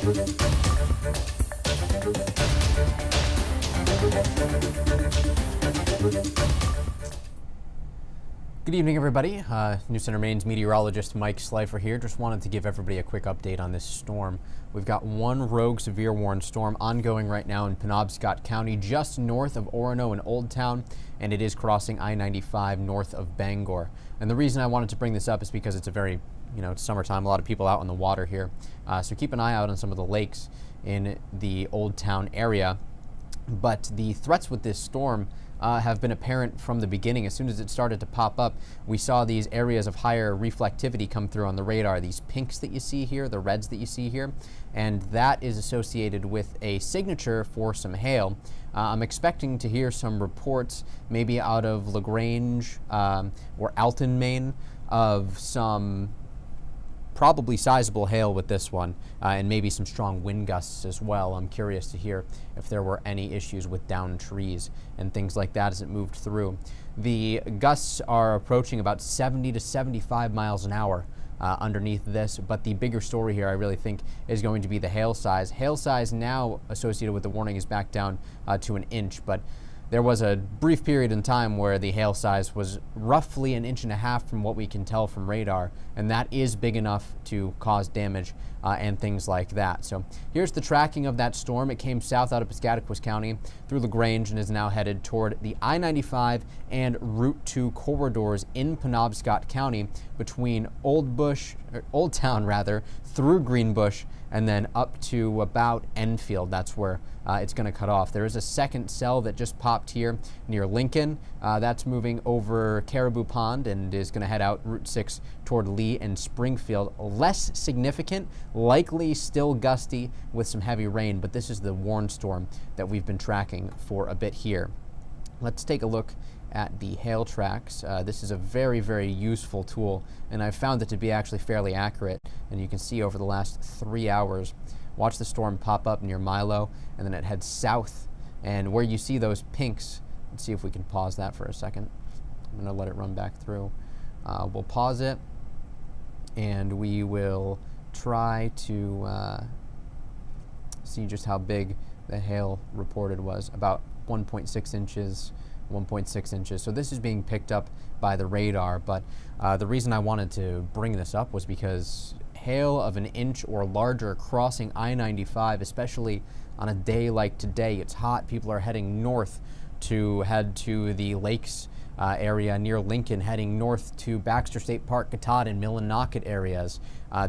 Good evening, everybody. News Center Maine's meteorologist Mike Slifer here. Just wanted to give everybody a quick update on this storm. We've got one rogue severe warning storm ongoing right now in Penobscot County, just north of Orono and Old Town, and it is crossing I-95 north of Bangor. And the reason I wanted to bring this up is because it's a very, it's summertime, a lot of people out on the water here. So keep an eye out on some of the lakes in the Old Town area. But the threats with this storm have been apparent from the beginning. As soon as it started to pop up, we saw these areas of higher reflectivity come through on the radar, these pinks that you see here, the reds that you see here, and that is associated with a signature for some hail. I'm expecting to hear some reports, maybe out of LaGrange or Alton, Maine, of some probably sizable hail with this one, and maybe some strong wind gusts as well. I'm curious to hear if there were any issues with downed trees and things like that as it moved through. The gusts are approaching about 70 to 75 miles an hour underneath this, but the bigger story here I really think is going to be the hail size. Hail size now associated with the warning is back down to an inch, but there was a brief period in time where the hail size was roughly 1.5 inches from what we can tell from radar, and that is big enough to cause damage and things like that. So here's the tracking of that storm. It came south out of Piscataquis County through LaGrange and is now headed toward the I-95 and Route 2 corridors in Penobscot County between Old Town through Greenbush and then up to about Enfield. That's where it's going to cut off. There is a second cell that just popped here near Lincoln. That's moving over Caribou Pond and is going to head out Route 6 toward Lee and Springfield. Less significant, likely still gusty with some heavy rain, but this is the warn storm that we've been tracking for a bit here. Let's take a look at the hail tracks. This is a very, very useful tool, and I've found it to be actually fairly accurate. And you can see over the last 3 hours, watch the storm pop up near Milo, and then it heads south. And where you see those pinks, let's see if we can pause that for a second. I'm going to let it run back through. We'll pause it, and we will try to see just how big the hail reported was, about 1.6 inches. 1.6 inches. So this is being picked up by the radar, but the reason I wanted to bring this up was because hail of 1 inch or larger crossing I-95, especially on a day like today, it's hot, people are heading north to head to the lakes area near Lincoln, heading north to Baxter State Park, Katahdin, and Millinocket areas.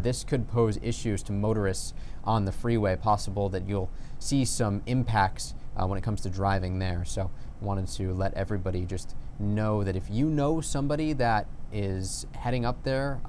This could pose issues to motorists on the freeway, possible that you'll see some impacts when it comes to driving there. So wanted to let everybody just know that if you know somebody that is heading up there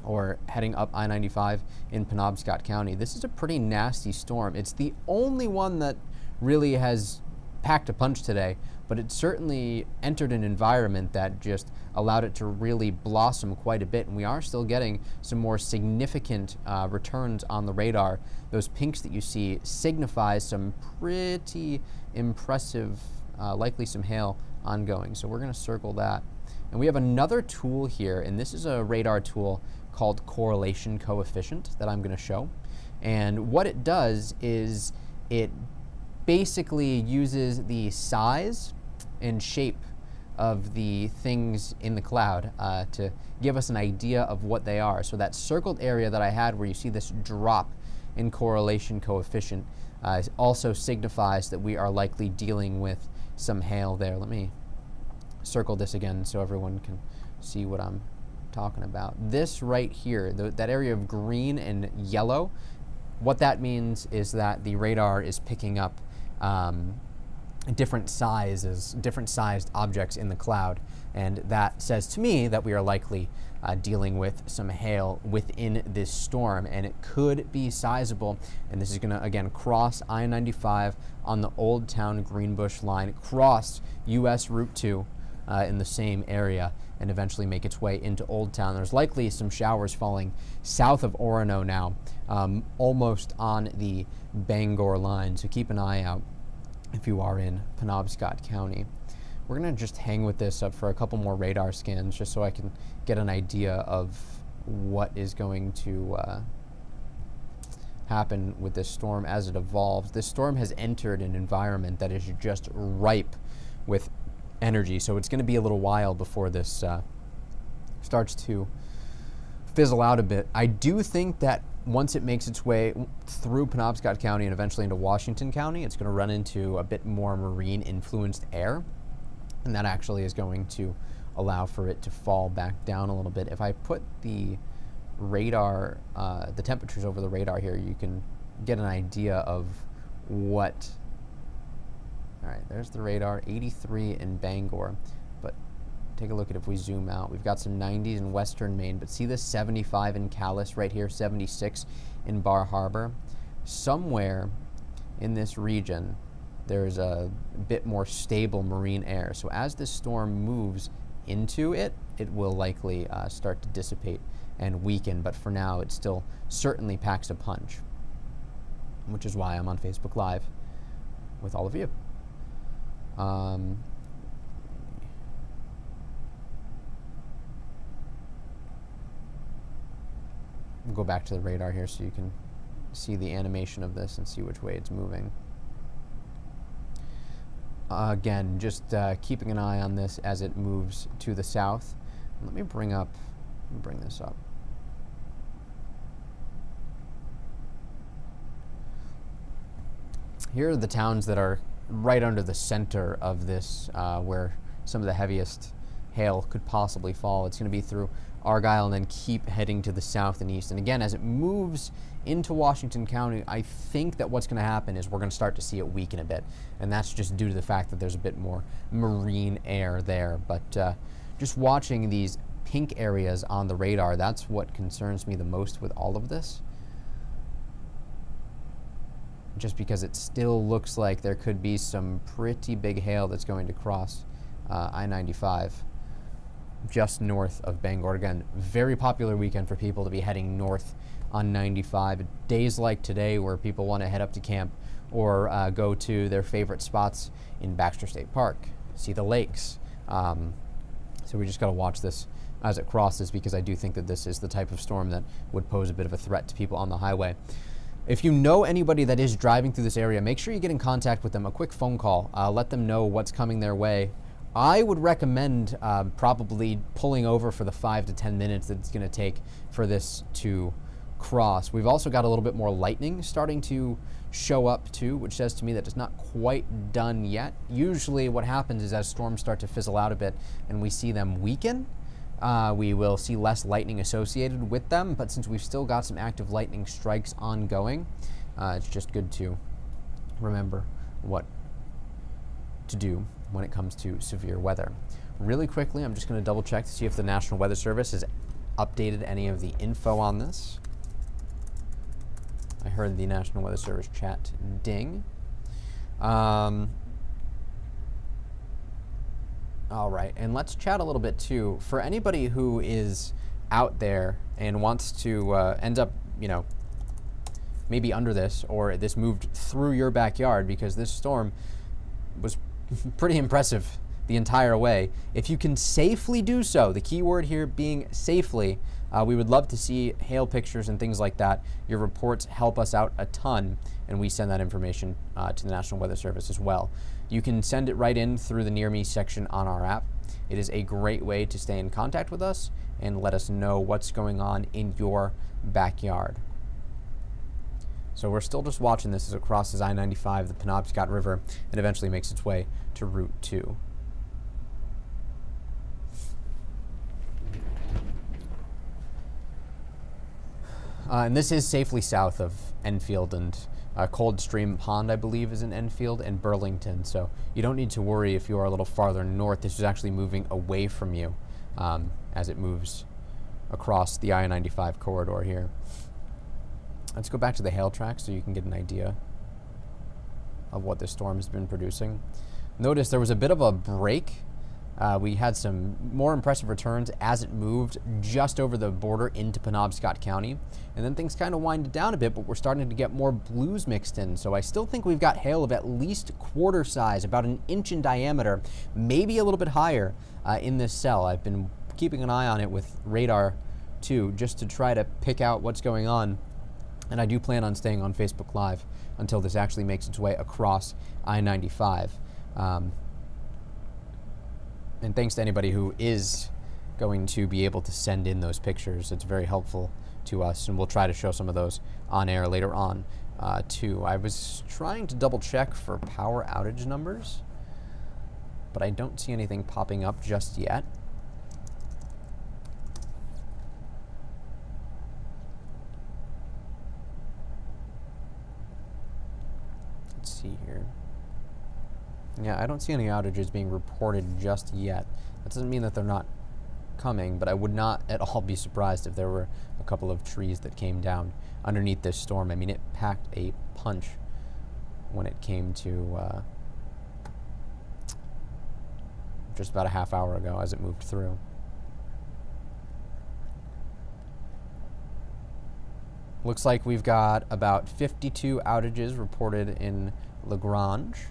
or heading up I-95 in Penobscot County, this is a pretty nasty storm. It's the only one that really has packed a punch today, but it certainly entered an environment that just allowed it to really blossom quite a bit, and we are still getting some more significant returns on the radar. Those pinks that you see signify some pretty impressive, likely some hail ongoing, so we're going to circle that. And we have another tool here, and this is a radar tool called correlation coefficient that I'm going to show. And what it does is it basically uses the size and shape of the things in the cloud to give us an idea of what they are. So that circled area that I had where you see this drop in correlation coefficient also signifies that we are likely dealing with some hail there. Let me circle this again so everyone can see what I'm talking about. This right here, that area of green and yellow, what that means is that the radar is picking up different sized objects in the cloud, and that says to me that we are likely dealing with some hail within this storm, and it could be sizable. And this is going to again cross I-95 on the Old Town Greenbush line, cross US Route 2 in the same area, and eventually make its way into Old Town. There's likely some showers falling south of Orono now, almost on the Bangor line, so keep an eye out if you are in Penobscot County. We're going to just hang with this up for a couple more radar scans just so I can get an idea of what is going to happen with this storm as it evolves. This storm has entered an environment that is just ripe with energy, so it's going to be a little while before this starts to fizzle out a bit. I do think that once it makes its way through Penobscot County and eventually into Washington County, it's going to run into a bit more marine-influenced air, and that actually is going to allow for it to fall back down a little bit. If I put the radar, the temperatures over the radar here, you can get an idea of what. All right, there's the radar, 83 in Bangor, but take a look at if we zoom out. We've got some 90s in western Maine, but see this 75 in Calais right here, 76 in Bar Harbor. Somewhere in this region, there's a bit more stable marine air. So as this storm moves into it, it will likely start to dissipate and weaken, but for now it still certainly packs a punch, which is why I'm on Facebook Live with all of you. We'll go back to the radar here so you can see the animation of this and see which way it's moving. Again, just keeping an eye on this as it moves to the south. Let me bring this up. Here are the towns that are right under the center of this, where some of the heaviest hail could possibly fall. It's going to be through Argyle and then keep heading to the south and east. And again, as it moves into Washington County, I think that what's going to happen is we're going to start to see it weaken a bit. And that's just due to the fact that there's a bit more marine air there. But just watching these pink areas on the radar, that's what concerns me the most with all of this. Just because it still looks like there could be some pretty big hail that's going to cross I-95 just north of Bangor. Again, very popular weekend for people to be heading north on 95. Days like today where people want to head up to camp or go to their favorite spots in Baxter State Park, see the lakes. So we just got to watch this as it crosses, because I do think that this is the type of storm that would pose a bit of a threat to people on the highway. If you know anybody that is driving through this area, make sure you get in contact with them. A quick phone call. Let them know what's coming their way. I would recommend probably pulling over for the 5 to 10 minutes that it's going to take for this to cross. We've also got a little bit more lightning starting to show up too, which says to me that it's not quite done yet. Usually what happens is as storms start to fizzle out a bit and we see them weaken, we will see less lightning associated with them, but since we've still got some active lightning strikes ongoing, it's just good to remember what to do when it comes to severe weather. Really quickly, I'm just going to double check to see if the National Weather Service has updated any of the info on this. I heard the National Weather Service chat ding. All right, and let's chat a little bit too. For anybody who is out there and wants to end up, maybe under this, or this moved through your backyard, because this storm was pretty impressive the entire way. If you can safely do so, the key word here being safely, we would love to see hail pictures and things like that. Your reports help us out a ton, and we send that information to the National Weather Service as well. You can send it right in through the Near Me section on our app. It is a great way to stay in contact with us and let us know what's going on in your backyard. So we're still just watching this as it crosses I-95, the Penobscot River, and eventually makes its way to Route 2. And this is safely south of Enfield, and Coldstream Pond, I believe, is in Enfield, and Burlington. So you don't need to worry if you are a little farther north. This is actually moving away from you as it moves across the I-95 corridor here. Let's go back to the hail track so you can get an idea of what this storm has been producing. Notice there was a bit of a break. We had some more impressive returns as it moved just over the border into Penobscot County. And then things kind of winded down a bit, but we're starting to get more blues mixed in. So I still think we've got hail of at least quarter size, about an inch in diameter, maybe a little bit higher in this cell. I've been keeping an eye on it with radar too, just to try to pick out what's going on. And I do plan on staying on Facebook Live until this actually makes its way across I-95. And thanks to anybody who is going to be able to send in those pictures. It's very helpful to us, and we'll try to show some of those on air later on, too. I was trying to double check for power outage numbers, but I don't see anything popping up just yet. Let's see here. Yeah, I don't see any outages being reported just yet. That doesn't mean that they're not coming, but I would not at all be surprised if there were a couple of trees that came down underneath this storm. I mean, it packed a punch when it came to just about a half hour ago as it moved through. Looks like we've got about 52 outages reported in Lagrange.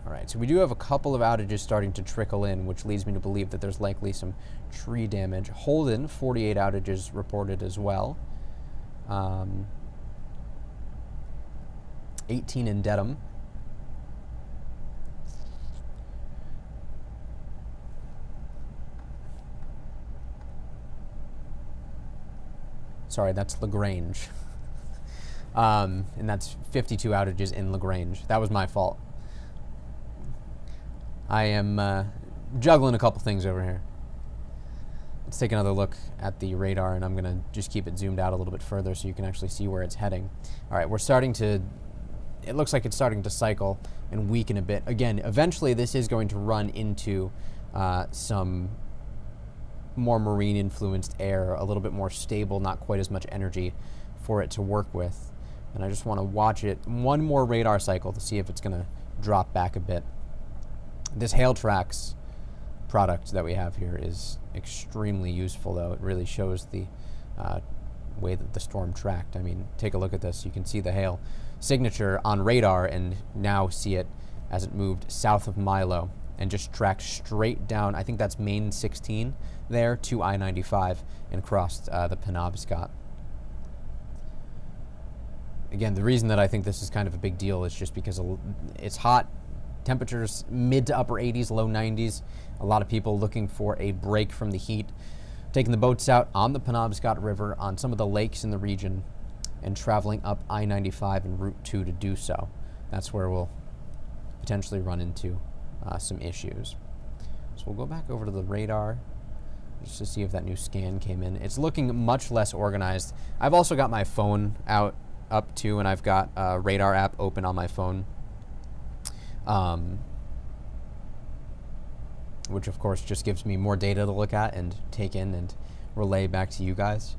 All right, so we do have a couple of outages starting to trickle in, which leads me to believe that there's likely some tree damage. Holden, 48 outages reported as well. 18 in Dedham. Sorry, that's LaGrange. And that's 52 outages in LaGrange. That was my fault. I am juggling a couple things over here. Let's take another look at the radar, and I'm going to just keep it zoomed out a little bit further so you can actually see where it's heading. All right, we're starting to, it looks like it's starting to cycle and weaken a bit. Again, eventually this is going to run into some more marine-influenced air, a little bit more stable, not quite as much energy for it to work with. And I just want to watch it one more radar cycle to see if it's going to drop back a bit. This Hail Tracks product that we have here is extremely useful, though. It really shows the way that the storm tracked. I mean, take a look at this. You can see the hail signature on radar and now see it as it moved south of Milo and just tracked straight down, I think that's Main 16 there, to I-95 and crossed the Penobscot. Again, the reason that I think this is kind of a big deal is just because it's hot. Temperatures mid to upper 80s, low 90s. A lot of people looking for a break from the heat, taking the boats out on the Penobscot River, on some of the lakes in the region, and traveling up I-95 and Route 2 to do so. That's where we'll potentially run into some issues. So we'll go back over to the radar just to see if that new scan came in. It's looking much less organized. I've also got my phone up too, and I've got a radar app open on my phone. Which of course just gives me more data to look at and take in and relay back to you guys.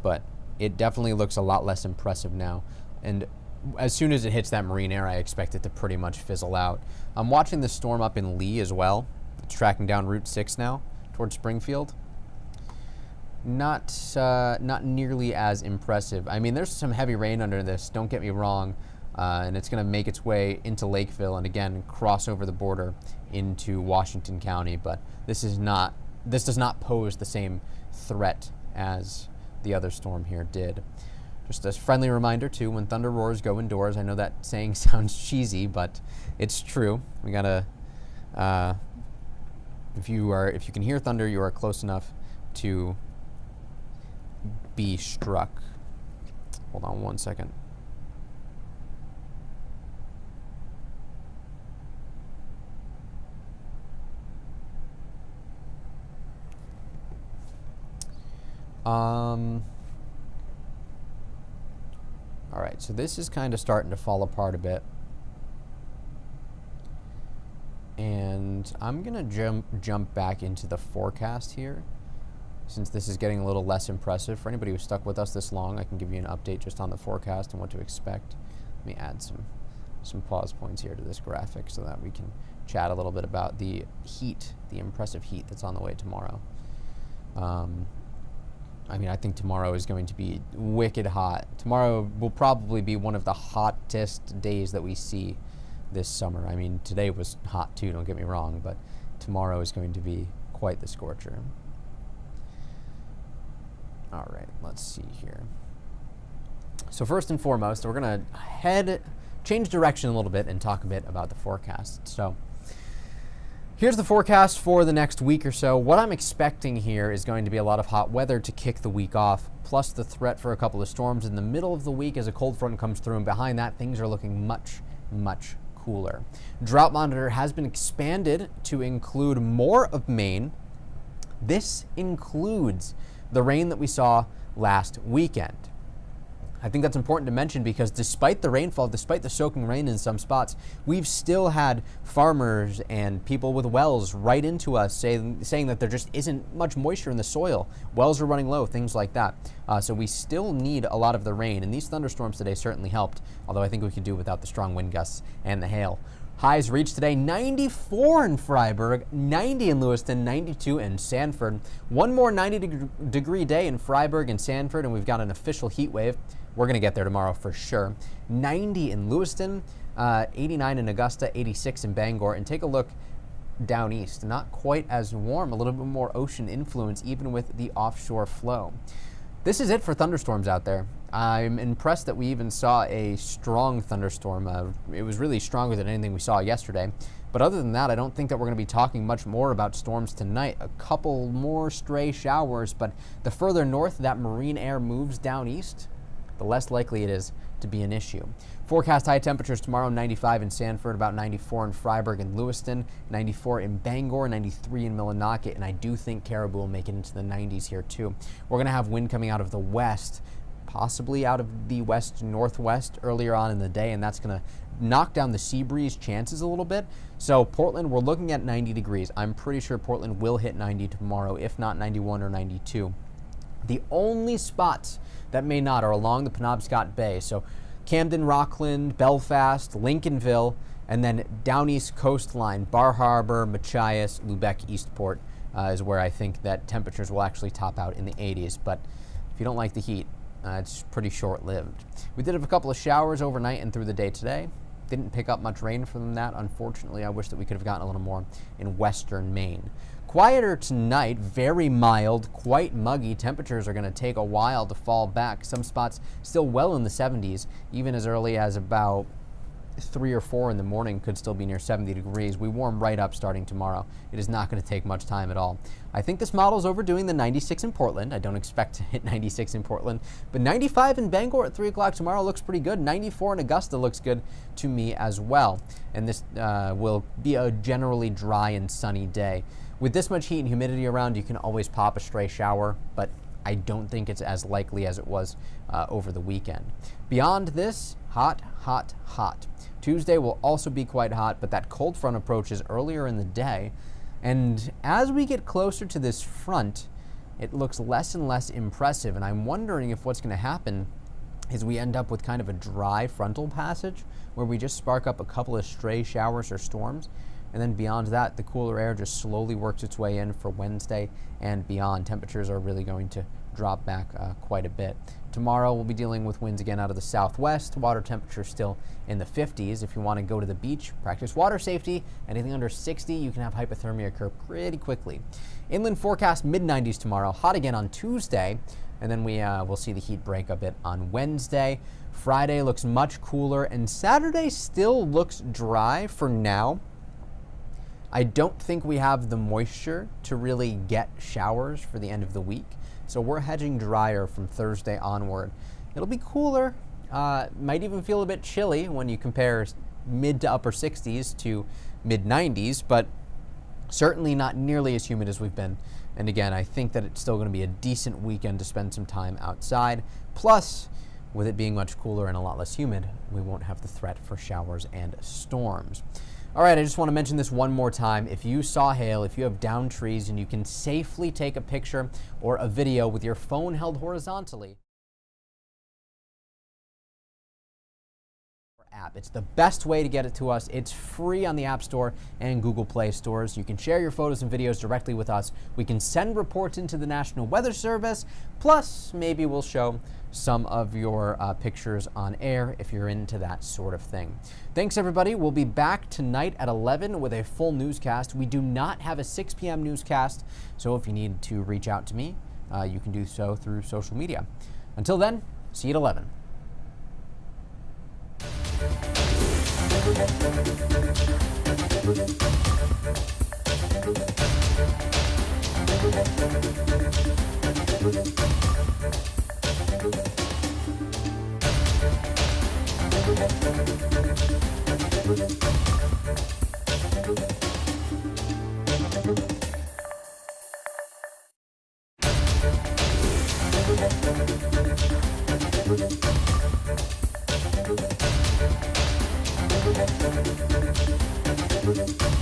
But it definitely looks a lot less impressive now. And as soon as it hits that marine air, I expect it to pretty much fizzle out. I'm watching the storm up in Lee as well. It's tracking down Route 6 now towards Springfield. Not nearly as impressive. I mean, there's some heavy rain under this, don't get me wrong. And it's going to make its way into Lakeville and again cross over the border into Washington County. But this does not pose the same threat as the other storm here did. Just a friendly reminder too: when thunder roars, go indoors. I know that saying sounds cheesy, but it's true. We gotta. If you can hear thunder, you are close enough to be struck. Hold on one second. All right, so this is kind of starting to fall apart a bit. And I'm gonna jump back into the forecast here, since this is getting a little less impressive. For anybody who's stuck with us this long, I can give you an update just on the forecast and what to expect. Let me add some pause points here to this graphic so that we can chat a little bit about the heat, the impressive heat that's on the way tomorrow. I mean, I think tomorrow is going to be wicked hot. Tomorrow will probably be one of the hottest days that we see this summer. I mean, today was hot too, don't get me wrong, but tomorrow is going to be quite the scorcher. All right, let's see here. So first and foremost, we're going to change direction a little bit and talk a bit about the forecast. So here's the forecast for the next week or so. What I'm expecting here is going to be a lot of hot weather to kick the week off, plus the threat for a couple of storms in the middle of the week as a cold front comes through, and behind that, things are looking much, much cooler. Drought Monitor has been expanded to include more of Maine. This includes the rain that we saw last weekend. I think that's important to mention because despite the rainfall, despite the soaking rain in some spots, we've still had farmers and people with wells write into us saying that there just isn't much moisture in the soil. Wells are running low, things like that. So we still need a lot of the rain, and these thunderstorms today certainly helped, although I think we could do without the strong wind gusts and the hail. Highs reached today 94 in Freiburg, 90 in Lewiston, 92 in Sanford. One more 90-degree day in Freiburg and Sanford, and we've got an official heat wave. We're going to get there tomorrow for sure. 90 in Lewiston, 89 in Augusta, 86 in Bangor. And take a look down east. Not quite as warm, a little bit more ocean influence, even with the offshore flow. This is it for thunderstorms out there. I'm impressed that we even saw a strong thunderstorm. It was really stronger than anything we saw yesterday. But other than that, I don't think that we're going to be talking much more about storms tonight. A couple more stray showers, but the further north that marine air moves down east, the less likely it is to be an issue. Forecast high temperatures tomorrow, 95 in Sanford, about 94 in Freiburg and Lewiston, 94 in Bangor, 93 in Millinocket, and I do think Caribou will make it into the 90s here too. We're going to have wind coming out of the west, possibly out of the west-northwest earlier on in the day, and that's going to knock down the sea breeze chances a little bit. So Portland, we're looking at 90 degrees. I'm pretty sure Portland will hit 90 tomorrow, if not 91 or 92. The only spots that may not are along the Penobscot Bay. So Camden, Rockland, Belfast, Lincolnville, and then down east coastline, Bar Harbor, Machias, Lubec, Eastport is where I think that temperatures will actually top out in the 80s. But if you don't like the heat, it's pretty short-lived. We did have a couple of showers overnight and through the day today. Didn't pick up much rain from that. Unfortunately, I wish that we could have gotten a little more in western Maine. Quieter tonight, very mild, quite muggy. Temperatures are going to take a while to fall back. Some spots still well in the 70s, even as early as about 3 or 4 in the morning could still be near 70 degrees. We warm right up starting tomorrow. It is not going to take much time at all. I think this model is overdoing the 96 in Portland. I don't expect to hit 96 in Portland, but 95 in Bangor at 3 o'clock tomorrow looks pretty good. 94 in Augusta looks good to me as well. And this will be a generally dry and sunny day. With this much heat and humidity around, you can always pop a stray shower, but I don't think it's as likely as it was over the weekend. Beyond this, hot, hot, hot. Tuesday will also be quite hot, but that cold front approaches earlier in the day. And as we get closer to this front, it looks less and less impressive. And I'm wondering if what's going to happen is we end up with kind of a dry frontal passage where we just spark up a couple of stray showers or storms. And then beyond that, the cooler air just slowly works its way in for Wednesday and beyond. Temperatures are really going to drop back quite a bit. Tomorrow, we'll be dealing with winds again out of the southwest. Water temperature still in the 50s. If you want to go to the beach, practice water safety. Anything under 60, you can have hypothermia occur pretty quickly. Inland forecast mid-90s tomorrow. Hot again on Tuesday. And then we'll see the heat break a bit on Wednesday. Friday looks much cooler. And Saturday still looks dry for now. I don't think we have the moisture to really get showers for the end of the week. So we're hedging drier from Thursday onward. It'll be cooler. Might even feel a bit chilly when you compare mid to upper 60s to mid 90s, but certainly not nearly as humid as we've been. And again, I think that it's still going to be a decent weekend to spend some time outside. Plus, with it being much cooler and a lot less humid, we won't have the threat for showers and storms. All right, I just want to mention this one more time. If you saw hail, if you have downed trees and you can safely take a picture or a video with your phone held horizontally, app. It's the best way to get it to us. It's free on the App Store and Google Play stores. You can share your photos and videos directly with us. We can send reports into the National Weather Service. Plus, maybe we'll show some of your pictures on air if you're into that sort of thing. Thanks, everybody. We'll be back tonight at 11 with a full newscast. We do not have a 6 p.m. newscast, so if you need to reach out to me, you can do so through social media. Until then, see you at 11.